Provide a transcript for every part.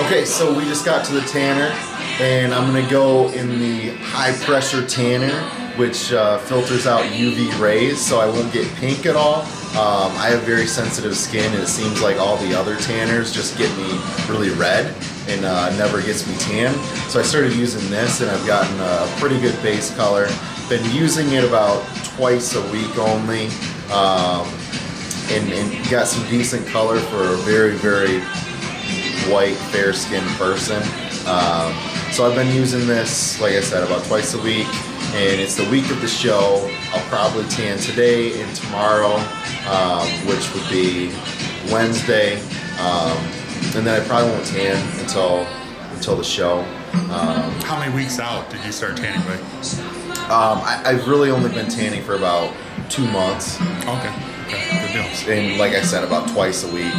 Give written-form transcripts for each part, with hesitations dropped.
Okay, so we just got to the tanner, and I'm gonna go in the high pressure tanner, which filters out UV rays, so I won't get pink at all. I have very sensitive skin, and it seems like all the other tanners just get me really red and never gets me tan. So I started using this, and I've gotten a pretty good base color. Been using it about twice a week only, and got some decent color for a very, very white, fair-skinned person. So I've been using this, like I said, about twice a week, and it's the week of the show. I'll probably tan today and tomorrow, which would be Wednesday, and then I probably won't tan until the show. How many weeks out did you start tanning by? I've really only been tanning for about 2 months. Okay, good deal. And like I said, about twice a week.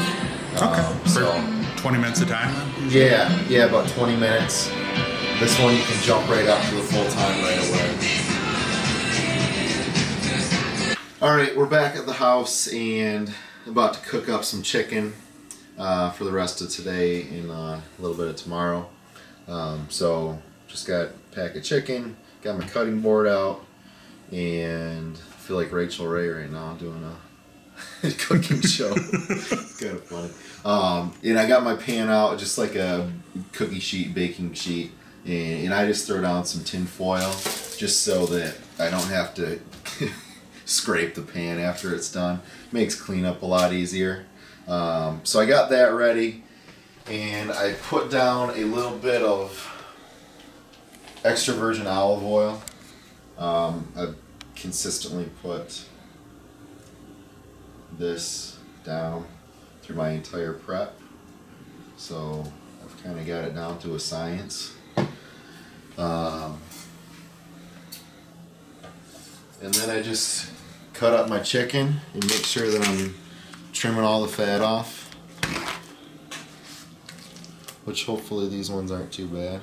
Okay. So 20 minutes a time then? Yeah, about 20 minutes. This one you can jump right up to the full time right away. Alright, we're back at the house and about to cook up some chicken for the rest of today and a little bit of tomorrow. So just got a pack of chicken, got my cutting board out, and I feel like Rachel Ray right now doing a cooking show. It's kind of funny. And I got my pan out, just like a cookie sheet, baking sheet, and I just throw down some tin foil just so that I don't have to scrape the pan after it's done. Makes cleanup a lot easier. So I got that ready, and I put down a little bit of extra virgin olive oil. I've consistently put this down through my entire prep, so I've kind of got it down to a science. And then I just cut up my chicken and make sure that I'm trimming all the fat off, which hopefully these ones aren't too bad.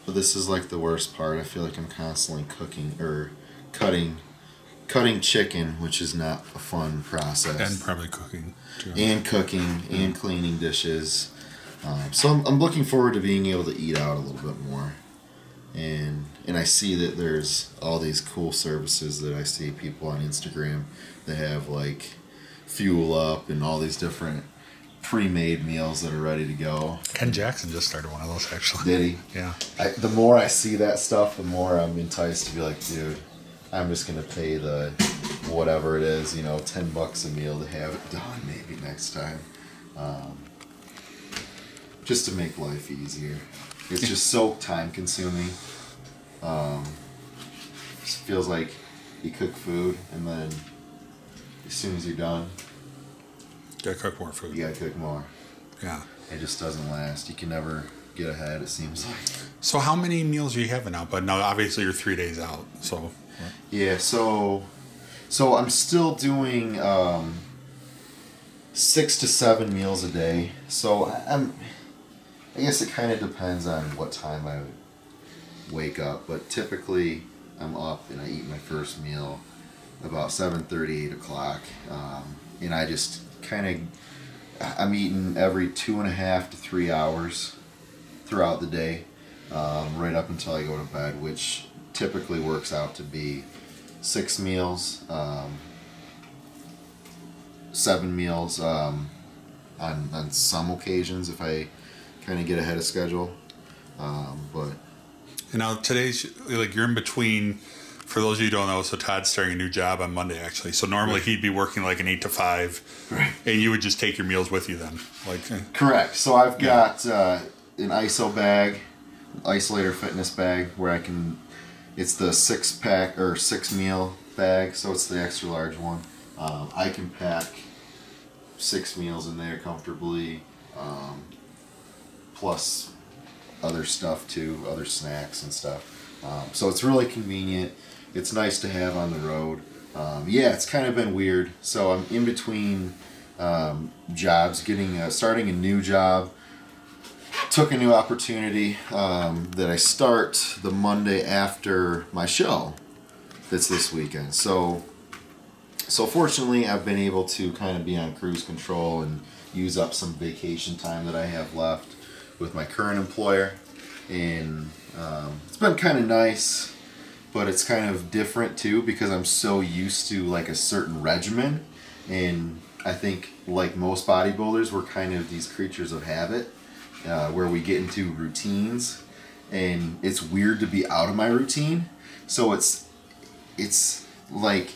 But this is like the worst part. I feel like I'm constantly cooking or cutting chicken, which is not a fun process. And probably cooking too. And cooking and cleaning dishes. So I'm looking forward to being able to eat out a little bit more. And I see that there's all these cool services that I see people on Instagram that have like Fuel Up and all these different pre-made meals that are ready to go. Ken Jackson just started one of those, actually. Did he? Yeah. The more I see that stuff, the more I'm enticed to be like, dude, I'm just gonna pay the whatever it is, you know, $10 a meal to have it done maybe next time, just to make life easier. It's just so time consuming. It feels like you cook food and then as soon as you're done, You gotta cook more food. you gotta cook more. Yeah. It just doesn't last. You can never get ahead, it seems like. So how many meals are you having out? But now obviously you're 3 days out, so. Yeah, so I'm still doing 6 to 7 meals a day. So I guess it kind of depends on what time I wake up, but typically I'm up and I eat my first meal about 7:30, 8 o'clock, and I just I'm eating every 2.5 to 3 hours throughout the day, right up until I go to bed, which typically works out to be 6 meals, 7 meals on some occasions if I kind of get ahead of schedule, but. And now today's, like, you're in between, for those of you who don't know, so Todd's starting a new job on Monday, actually. So normally he'd be working like an 8 to 5, Right. And you would just take your meals with you then. Correct. So I've got an ISO bag, Isolator Fitness bag, where I can, it's the 6-pack or 6-meal bag, so it's the extra large one. I can pack 6 meals in there comfortably, plus other stuff too, other snacks and stuff. So it's really convenient. It's nice to have on the road. Yeah, it's kind of been weird. So I'm in between jobs, starting a new job. Took a new opportunity that I start the Monday after my show that's this weekend. So fortunately I've been able to kind of be on cruise control and use up some vacation time that I have left with my current employer. And it's been kind of nice, but it's kind of different too because I'm so used to like a certain regimen. And I think like most bodybuilders, we're kind of these creatures of habit where we get into routines, and it's weird to be out of my routine. So it's like,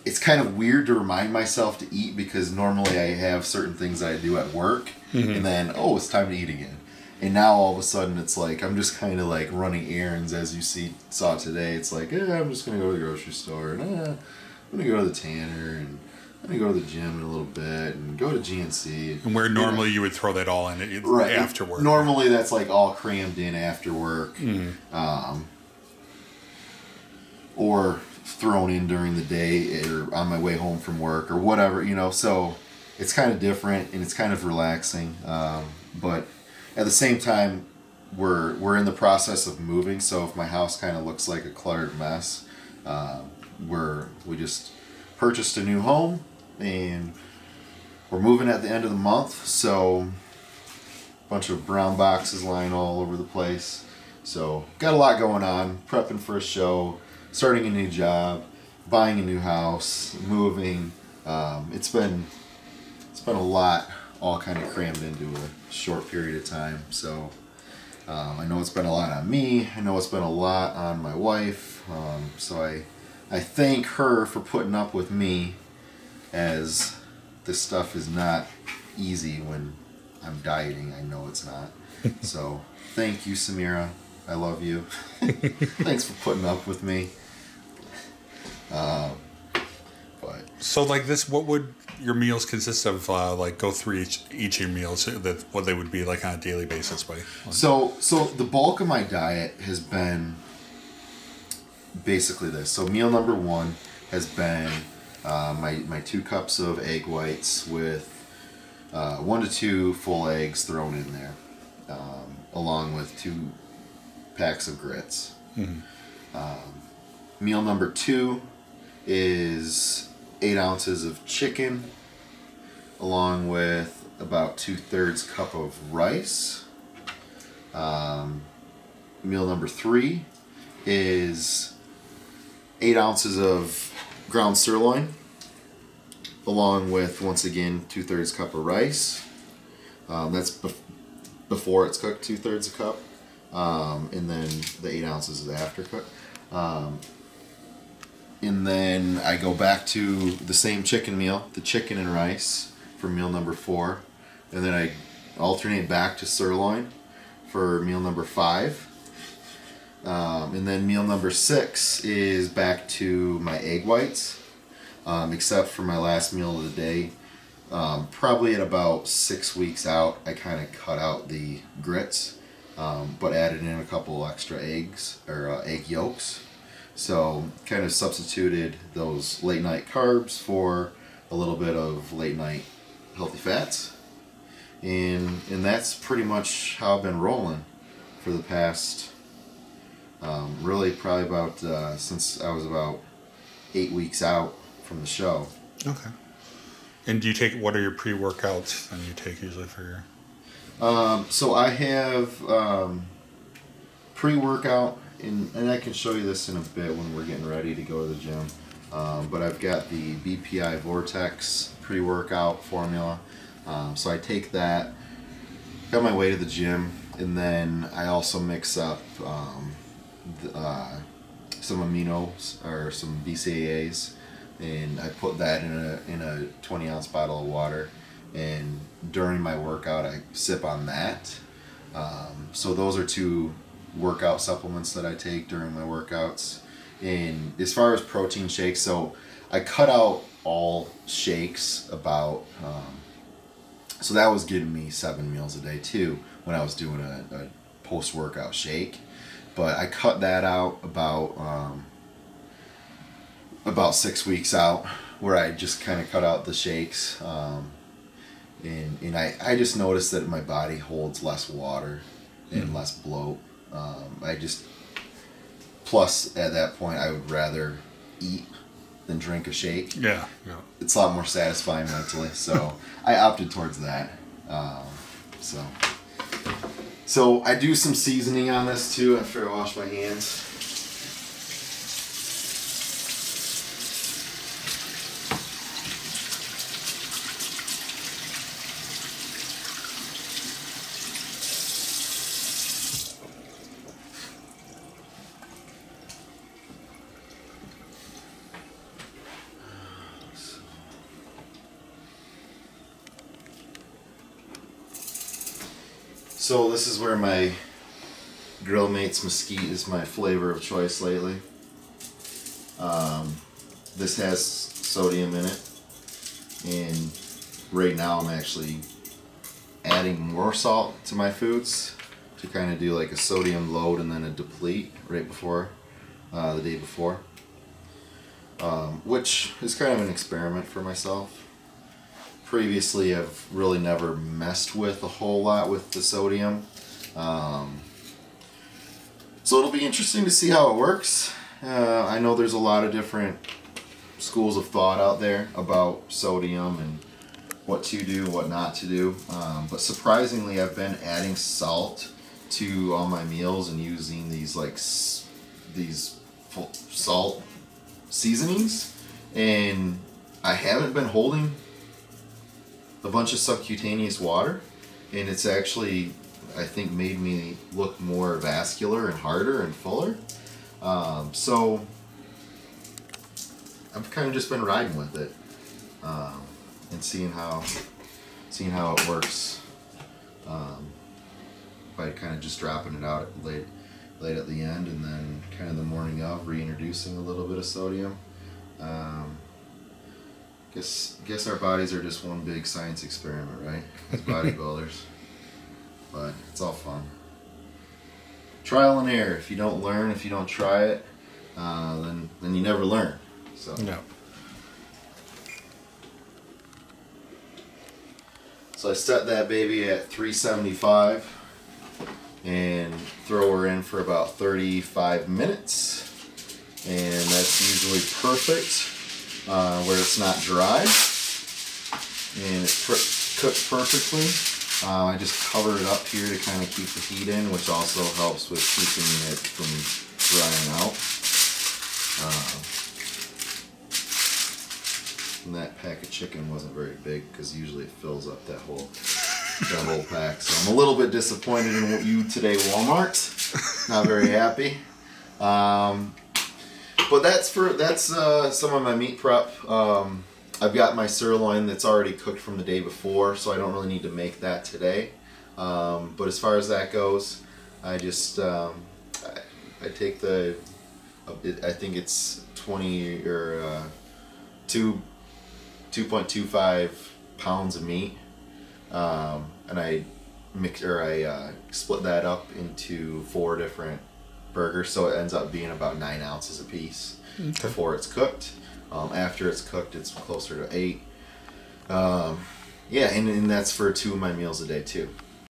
it's kind of weird to remind myself to eat because normally I have certain things I do at work, and then, oh, it's time to eat again. And now all of a sudden it's like, I'm just kind of like running errands, as you saw today. It's like, I'm just going to go to the grocery store, and I'm going to go to the Tanner, and I'm going to go to the gym in a little bit, and go to GNC. And where normally you would throw that all in after work. Normally that's like all crammed in after work. Or thrown in during the day or on my way home from work or whatever, so it's kind of different and it's kind of relaxing. But at the same time, we're in the process of moving, so if my house kind of looks like a cluttered mess, we just purchased a new home and we're moving at the end of the month, so a bunch of brown boxes lying all over the place. So got a lot going on, prepping for a show, starting a new job, buying a new house, moving. It's been a lot, all kind of crammed into a short period of time. So I know it's been a lot on me. I know it's been a lot on my wife. So I thank her for putting up with me, as this stuff is not easy when I'm dieting. I know it's not. So thank you, Samira. I love you. Thanks for putting up with me. But so like this, what would your meals consist of? Like go through each of your meals, what they would be like on a daily basis. So the bulk of my diet has been basically this. So meal number one has been my 2 cups of egg whites with 1 to 2 full eggs thrown in there, along with 2 packs of grits. Meal number 2 is 8 ounces of chicken, along with about 2/3 cup of rice. Meal number 3 is 8 ounces of ground sirloin, along with, once again, 2/3 cup of rice. That's before it's cooked, 2/3 a cup. And then the 8 ounces is after cooked. And then I go back to the same chicken meal, the chicken and rice, for meal number 4. And then I alternate back to sirloin for meal number 5. And then meal number 6 is back to my egg whites, except for my last meal of the day. Probably at about 6 weeks out, I kind of cut out the grits, but added in a couple extra eggs, or egg yolks. So kind of substituted those late night carbs for a little bit of late night healthy fats. And that's pretty much how I've been rolling for the past, really probably about, since I was about 8 weeks out from the show. Okay. And do you take, what are your pre-workouts that you take usually for your? So I have pre-workout, and I can show you this in a bit when we're getting ready to go to the gym. But I've got the BPI Vortex pre-workout formula. So I take that, got my way to the gym, and then I also mix up some aminos, or some BCAAs, and I put that in a 20-ounce bottle of water. And during my workout, I sip on that. So those are 2 workout supplements that I take during my workouts. And as far as protein shakes, so I cut out all shakes about, so that was getting me 7 meals a day too when I was doing a post-workout shake. But I cut that out about 6 weeks out, where I just kind of cut out the shakes. And I just noticed that my body holds less water and less bloat. Plus at that point I would rather eat than drink a shake. Yeah. It's a lot more satisfying mentally. So I opted towards that. So I do some seasoning on this too after I wash my hands. So this is where my Grill Mates Mesquite is my flavor of choice lately. This has sodium in it, and right now I'm actually adding more salt to my foods to kind of do like a sodium load and then a deplete right before the day before, which is kind of an experiment for myself. Previously, I've really never messed with a whole lot with the sodium. So it'll be interesting to see how it works. I know there's a lot of different schools of thought out there about sodium and what to do, what not to do. But surprisingly, I've been adding salt to all my meals and using these salt seasonings, and I haven't been holding a bunch of subcutaneous water, and it's actually, I think, made me look more vascular and harder and fuller. So I've kind of just been riding with it and seeing how it works by kind of just dropping it out late at the end, and then kind of the morning of reintroducing a little bit of sodium. Guess our bodies are just one big science experiment, right? As bodybuilders. But it's all fun. Trial and error. If you don't learn, if you don't try it, then you never learn. So. Yeah. So I set that baby at 375 and throw her in for about 35 minutes. And that's usually perfect. Where it's not dry and it's cooked perfectly. I just cover it up here to kind of keep the heat in, which also helps with keeping it from drying out. And that pack of chicken wasn't very big because usually it fills up that whole pack. So I'm a little bit disappointed in you today, Walmart. Not very happy. But that's some of my meat prep. I've got my sirloin that's already cooked from the day before, so I don't really need to make that today. But as far as that goes, I just I take I think it's 20 or 2.25 pounds of meat, and I split that up into 4 different burgers, so it ends up being about 9 ounces a piece before it's cooked. After it's cooked, it's closer to 8. Yeah, and that's for 2 of my meals a day too.